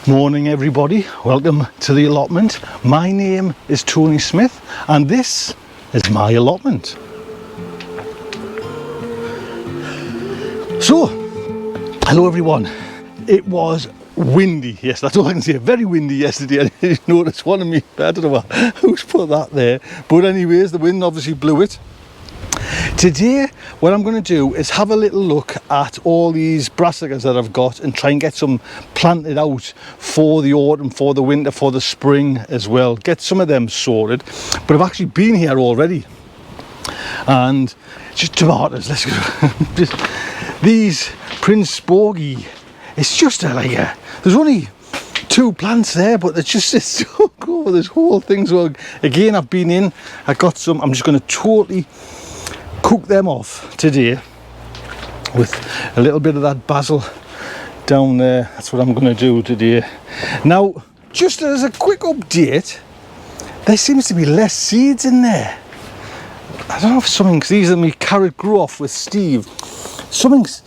Morning everybody, welcome to the allotment. My name is Tony Smith and this is my allotment. So, hello everyone. It was windy, yes, that's all I can say, very windy yesterday. I didn't notice one of me, I don't know who's put that there, but anyways the wind obviously blew it. Today what I'm going to do is have a little look at all these brassicas that I've got and try and get some planted out for the autumn, for the winter, for the spring as well. Get some of them sorted. But I've actually been here already. And just tomatoes, let's go. These Prince Sporgy, it's just there's only 2 plants there, but it's took over this whole thing. So again, I've been in, I got some, I'm just going to totally cook them off today with a little bit of that basil down there. That's what I'm going to do today. Now, just as a quick update, there seems to be less seeds in there. I don't know if something, because these are my carrot grew off with Steve. Something's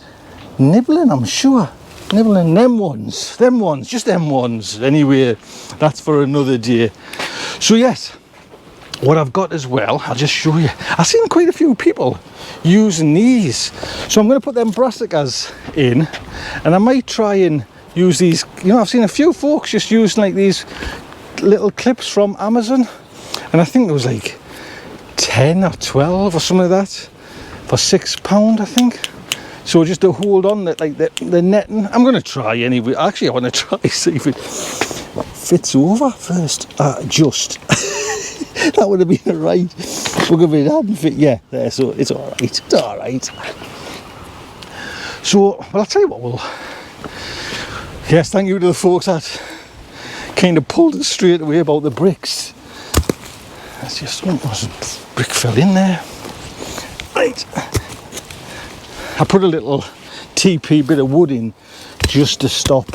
nibbling, I'm sure. Nibbling them ones, just them ones. Anyway, that's for another day. So yes, what I've got as well, I'll just show you. I've seen quite a few people using these. So I'm going to put them brassicas in, and I might try and use these. You know, I've seen a few folks just using like these little clips from Amazon. And I think it was like 10 or 12 or something like that for £6, I think. So just to hold on like the netting. I'm going to try anyway. Actually, I want to try, see if it fits over first. Just. That would have been right. Look, if it hadn't fit, yeah, there, so it's alright. It's alright. So, well, I'll tell you what, yes, thank you to the folks that kind of pulled it straight away about the bricks. That's just one brick fell in there. Right. I put a little TP bit of wood in just to stop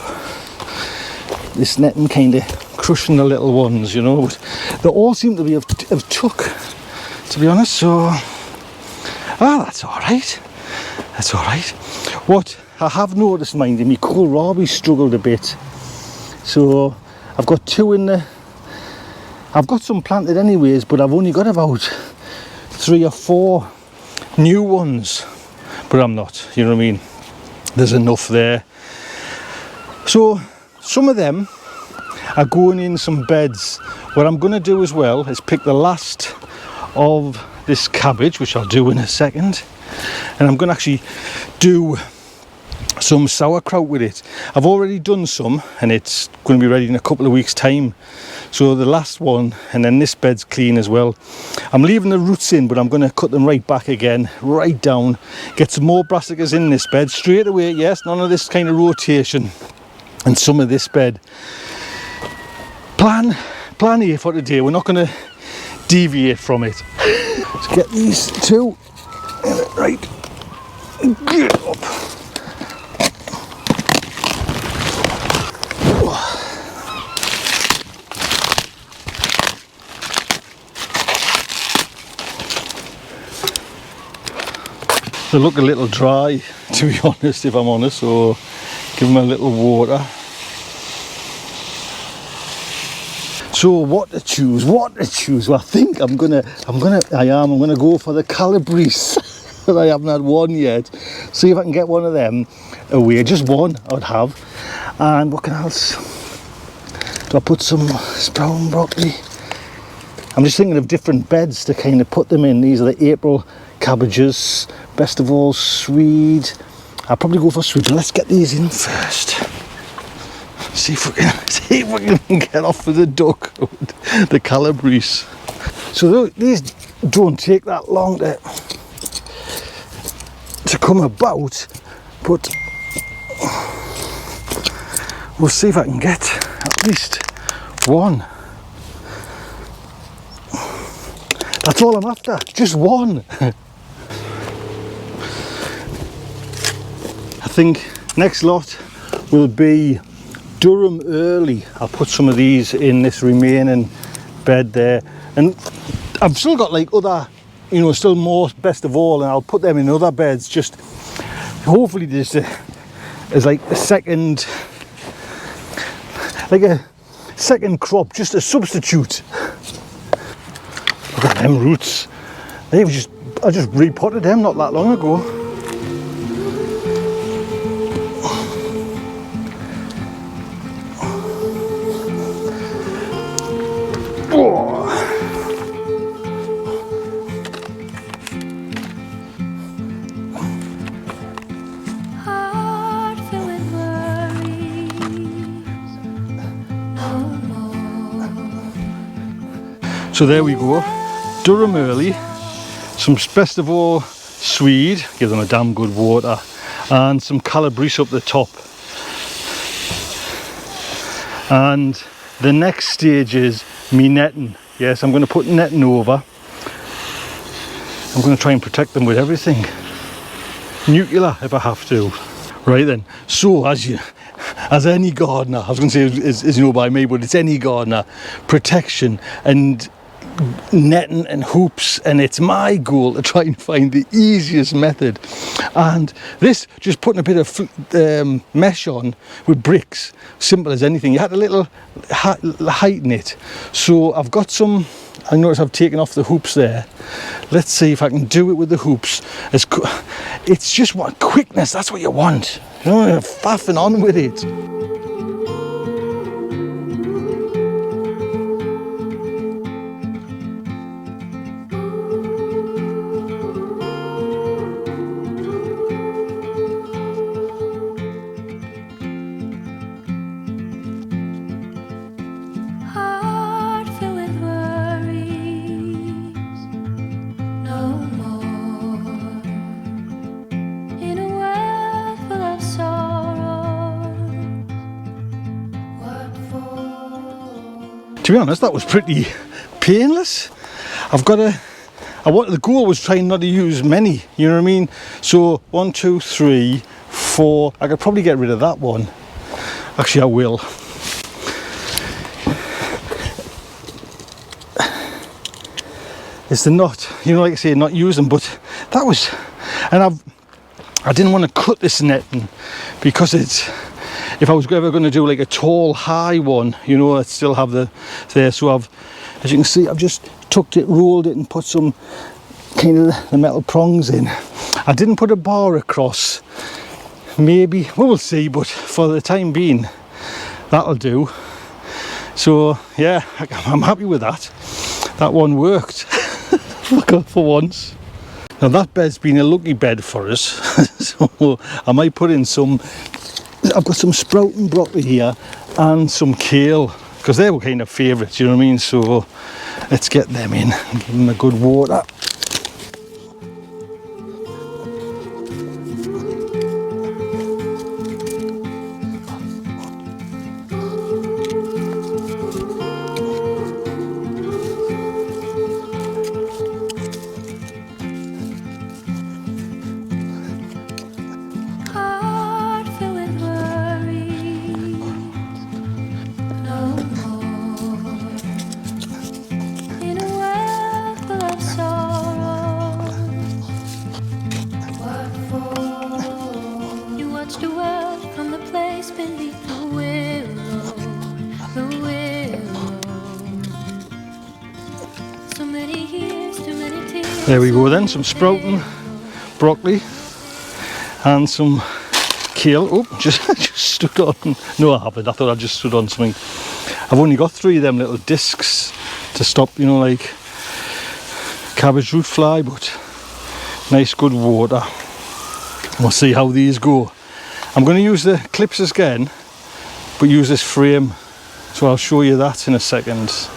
this netting kind of crushing the little ones, you know. But they all seem to be have took, to be honest. So, that's all right. That's all right. What I have noticed, mind you, my kohlrabi struggled a bit. So I've got 2 in there. I've got some planted anyways, but I've only got about 3 or 4 new ones. But I'm not, you know what I mean. There's enough there. So some of them are going in some beds. What I'm going to do as well is pick the last of this cabbage, which I'll do in a second, and I'm going to actually do some sauerkraut with it. I've already done some and it's going to be ready in a couple of weeks time. So the last one, and then this bed's clean as well. I'm leaving the roots in, but I'm going to cut them right back again, right down, get some more brassicas in this bed straight away. Yes, none of this kind of rotation, and some of this bed. Plan A for today. We're not going to deviate from it. Let's get these 2 right. Get up. They look a little dry, to be honest, if I'm honest. So give them a little water. So what to choose? Well, I think I'm gonna go for the Calabrese. But I haven't had one yet. See if I can get one of them away. Just one I would have. And what else? Do I put some brown broccoli? I'm just thinking of different beds to kind of put them in. These are the April cabbages. Best of all, Swede. I'll probably go for Swede. Let's get these in first. See if we can get off with the duck, the Calabrese. So these don't take that long to come about, but we'll see if I can get at least one. That's all I'm after, just one. I think next lot will be Durham early. I'll put some of these in this remaining bed there, and I've still got like other, you know, still more best of all, and I'll put them in other beds. Just hopefully there's like a second like a second crop, just a substitute. Look at them roots. I just repotted them not that long ago. Oh. So there we go, Durham early, some best of all Swede, give them a damn good water, and some Calabrese up the top. And the next stage is me netting. Yes, I'm going to put netting over. I'm going to try and protect them with everything. Nuclear if I have to. Right then, so as any gardener, I was going to say is you know by me, but it's any gardener, protection and netting and hoops, and it's my goal to try and find the easiest method. And this, just putting a bit of mesh on with bricks, simple as anything. You had a little heighten it. So I've got some, I notice I've taken off the hoops there. Let's see if I can do it with the hoops. It's just what quickness, that's what you want. You know, faffing on with it. To be honest, that was pretty painless. The goal was trying not to use many, you know what I mean? So 1, 2, 3, 4, I could probably get rid of that one. Actually, I will. It's the not, you know, like I say, not use them, but that was, and I didn't want to cut this netting because if I was ever going to do like a tall high one, you know, I'd still have there. So as you can see, I've just tucked it, rolled it and put some kind of the metal prongs in. I didn't put a bar across, maybe, we'll see, but for the time being that'll do. So yeah, I'm happy with that. That one worked for once. Now that bed's been a lucky bed for us. So I might put in some, I've got some sprouting broccoli here and some kale, because they were kind of favourites, you know what I mean? So let's get them in and give them a good water. There we go then, some sprouting broccoli and some kale. Oh, just stood on, no I haven't, I thought I just stood on something. I've only got 3 of them little discs to stop, you know, like cabbage root fly, but nice good water. We'll see how these go. I'm going to use the clips again, but use this frame, so I'll show you that in a second.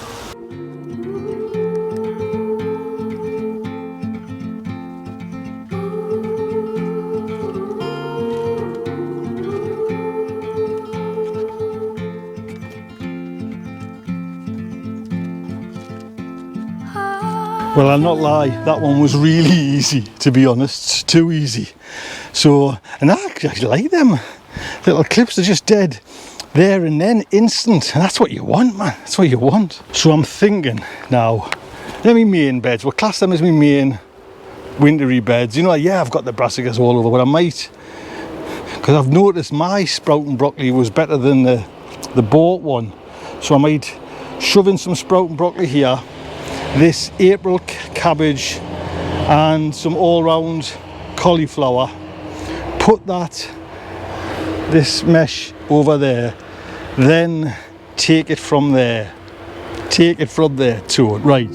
Well, I'll not lie, that one was really easy, to be honest, too easy. So, and I actually like them little clips, they're just dead there and then, instant, and that's what you want, man, that's what you want. So I'm thinking now, they're my main beds, we'll class them as my main wintry beds. You know, yeah, I've got the brassicas all over, but I might, because I've noticed my sprouting broccoli was better than the the bought one. So I might shove in some sprouting broccoli here, this April cabbage and some all-round cauliflower, put this mesh over there, then take it from there to it, right.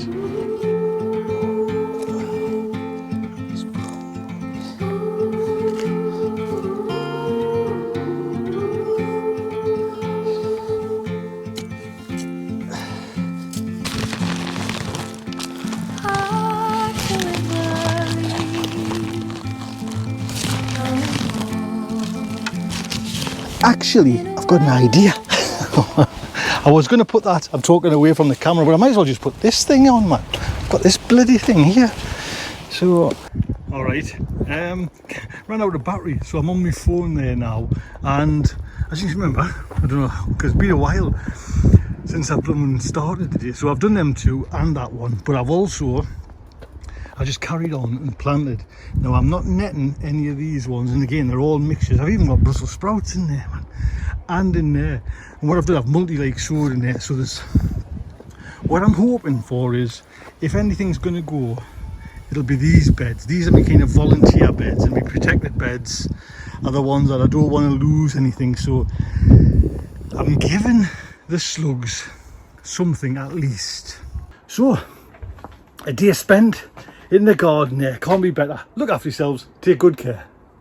Actually, I've got an idea. I was going to put that, I'm talking away from the camera, but I might as well just put this thing on, man. I've got this bloody thing here. So, alright, ran out of battery, so I'm on my phone there now. And as you remember, I don't know, because it's been a while since I've started the day. So I've done them two and that one, but I just carried on and planted. Now I'm not netting any of these ones, and again they're all mixtures. I've even got Brussels sprouts in there, man, and in there. And what I've done, I've multi-like sowed in there. So there's, what I'm hoping for is, if anything's going to go, it'll be these beds. These are my kind of volunteer beds, and my protected beds are the ones that I don't want to lose anything. So I'm giving the slugs something at least. So a day spent in the garden there, can't be better. Look after yourselves, take good care.